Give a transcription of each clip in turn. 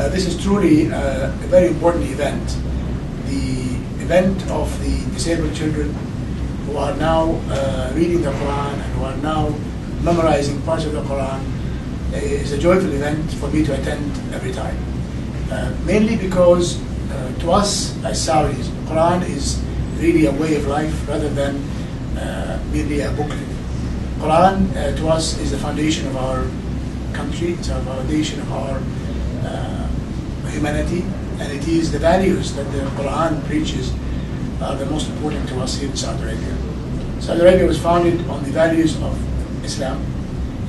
This is truly a very important event. The event of the disabled children who are now reading the Quran and who are now memorizing parts of the Quran is a joyful event for me to attend every time. Mainly because to us as Saudis, Quran is really a way of life rather than merely a booklet. Quran to us is the foundation of our country, it's a foundation of our humanity, and it is the values that the Quran preaches are the most important to us here in Saudi Arabia. Saudi Arabia was founded on the values of Islam.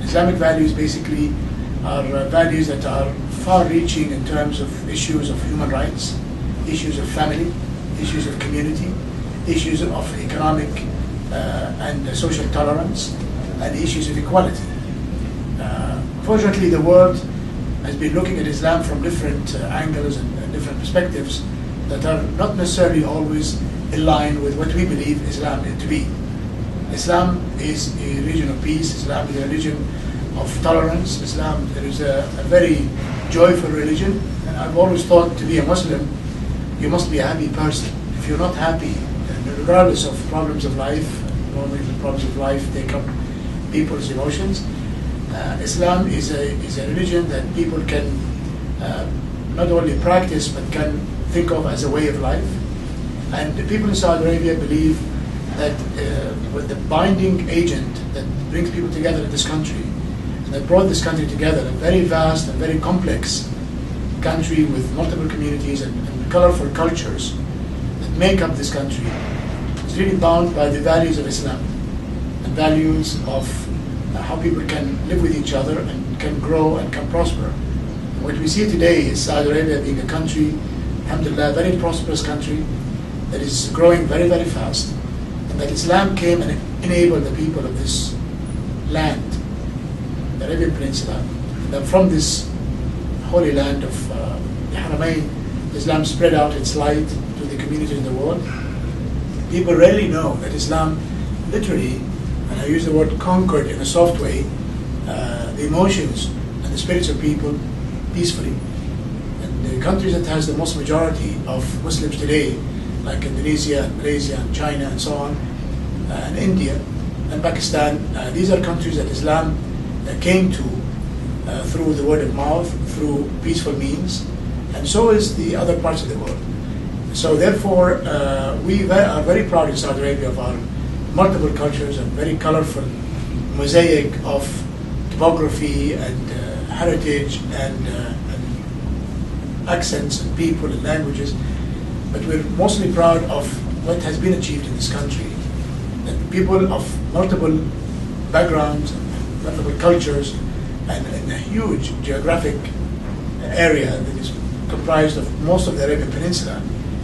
Islamic values basically are values that are far-reaching in terms of issues of human rights, issues of family, issues of community, issues of economic and social tolerance, and issues of equality. Fortunately, the world has been looking at Islam from different angles and different perspectives that are not necessarily always in line with what we believe Islam to be. Islam is a religion of peace. Islam is a religion of tolerance. Islam is a very joyful religion. And I've always thought to be a Muslim, you must be a happy person. If you're not happy, regardless of problems of life, normally the problems of life take up people's emotions. Islam is a religion that people can not only practice but can think of as a way of life. And the people in Saudi Arabia believe that with the binding agent that brings people together in this country, and that brought this country together, a very vast and very complex country with multiple communities and colorful cultures that make up this country, is really bound by the values of Islam and values of how people can live with each other and can grow and can prosper. What we see today is Saudi Arabia being a country, alhamdulillah, a very prosperous country that is growing very, very fast, and that Islam came and enabled the people of this land, the Arabian Peninsula, that from this holy land of the Haramain, Islam spread out its light to the community in the world. People rarely know that Islam literally, and I use the word conquered in a soft way, the emotions and the spirits of people peacefully. And the countries that has the most majority of Muslims today, like Indonesia, Malaysia, China, and so on, and India, and Pakistan, these are countries that Islam came to through the word of mouth, through peaceful means, and so is the other parts of the world. So therefore, we are very proud in Saudi Arabia of our multiple cultures and very colorful mosaic of topography and heritage and accents and people and languages. But we're mostly proud of what has been achieved in this country. That people of multiple backgrounds, multiple cultures, and in a huge geographic area that is comprised of most of the Arabian Peninsula,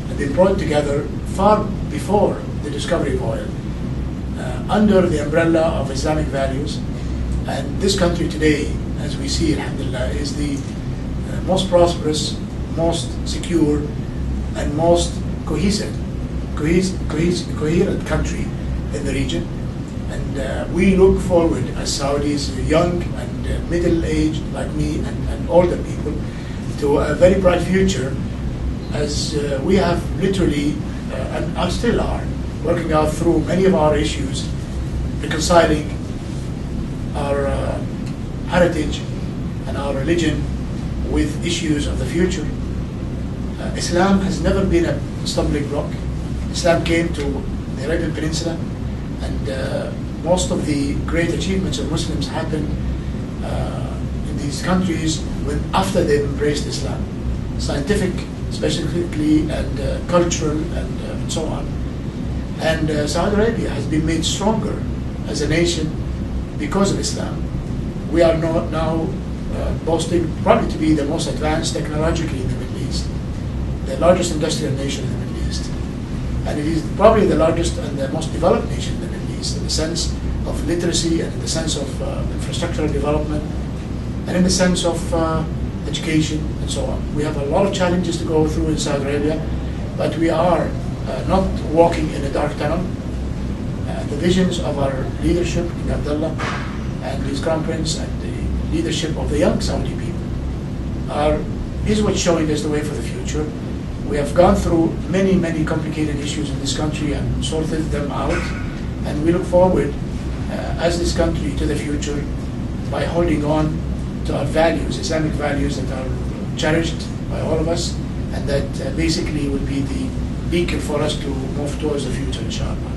have been brought together far before the discovery of oil, under the umbrella of Islamic values. And this country today, as we see, alhamdulillah, is the most prosperous, most secure, and most coherent country in the region. And we look forward as Saudis, young and middle-aged like me and older people, to a very bright future, as we have literally, and still are, working out through many of our issues, reconciling our heritage and our religion with issues of the future. Islam has never been a stumbling block. Islam came to the Arabian Peninsula, and most of the great achievements of Muslims happened in these countries after they embraced Islam, scientific specifically, and cultural, and so on. And Saudi Arabia has been made stronger as a nation because of Islam. We are now boasting probably to be the most advanced technologically in the Middle East, the largest industrial nation in the Middle East, and it is probably the largest and the most developed nation in the Middle East in the sense of literacy and in the sense of infrastructural development and in the sense of education and so on. We have a lot of challenges to go through in Saudi Arabia, but we are not walking in a dark tunnel. The visions of our leadership, King Abdullah and his crown prince, and the leadership of the young Saudi people are is what's showing us the way for the future. We have gone through many, many complicated issues in this country and sorted them out, and we look forward as this country to the future by holding on to our values, Islamic values that are cherished by all of us, and that basically will be the beacon for us to move towards the future, inshallah.